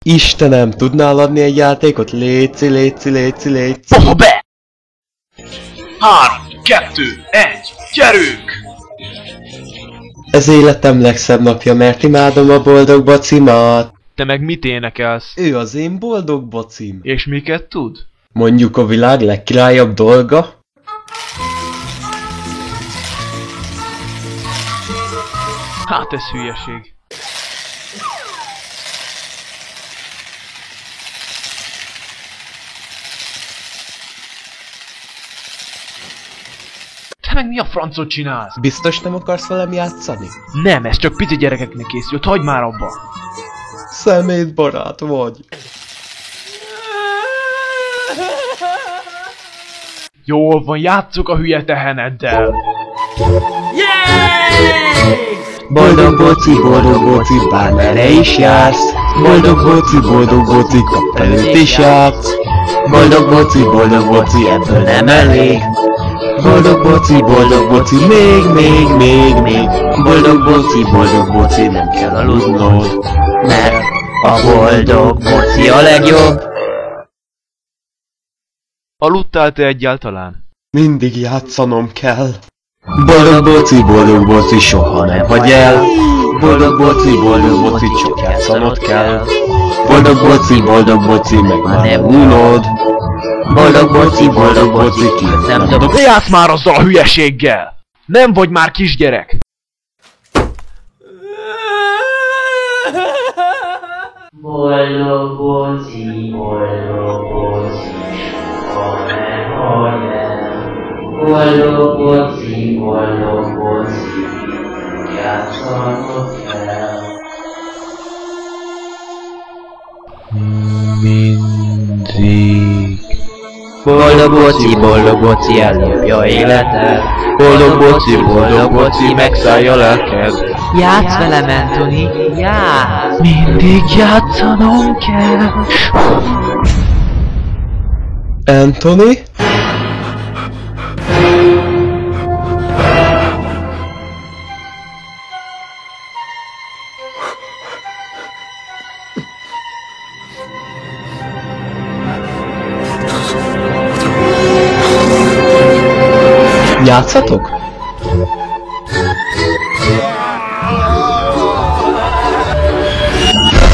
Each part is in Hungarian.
Istenem, tudnál adni egy játékot? Léci, léci, léci, léci. Oha be! 3, 2, 1, gyerünk! Ez életem legszebb napja, mert imádom a boldog bocimat. Te meg mit énekelsz? Ő az én boldog bocim. És miket tud? Mondjuk a világ legkirályabb dolga? Hát ez hülyeség. Te meg mi a francot csinálsz? Biztos nem akarsz velem játszani? Nem, ez csak pici gyerekeknek készült, hagyd már abba! Szemétbarát vagy. Jól van, játsszuk a hülye teheneddel! Boldog boci, bármerre is jársz. Boldog boci, kap előtt is játsz. Boldog boci, ebből nem elég. Boldog boci, még. Boldog boci, nem kell aludnod, mert a boldog boci a legjobb. Aludtál te egyáltalán? Mindig játszanom kell. Boldog boci, soha nem hagy el. Boldog boci, csak játszanod kell. Boldog boci, meg már nem unod. Boldog boci, ki nem dobok. Ne játsz már azzal a hülyeséggel! Nem vagy már kisgyerek! Boldog boci, soha ne hagy el. Boldog boci, játszanod kell. Mindig. Boldog boci, elnyomja életed. Boldog boci, megszállja lelked. Játsz velem, Anthony, játsz! Mindig játszanom kell. Anthony? Játszatok?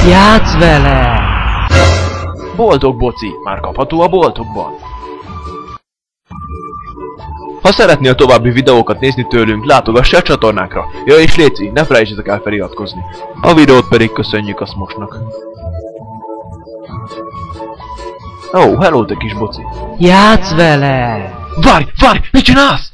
Játsz vele! Boldog boci, már kapható a boltokban. Ha szeretnél további videókat nézni tőlünk, látogass el csatornánkra. Ja és léci, ne felejtsetek el feliratkozni. A videót pedig köszönjük a Smosnak. Ó, hello te kis boci. Játsz vele! Várj, mit csinálsz?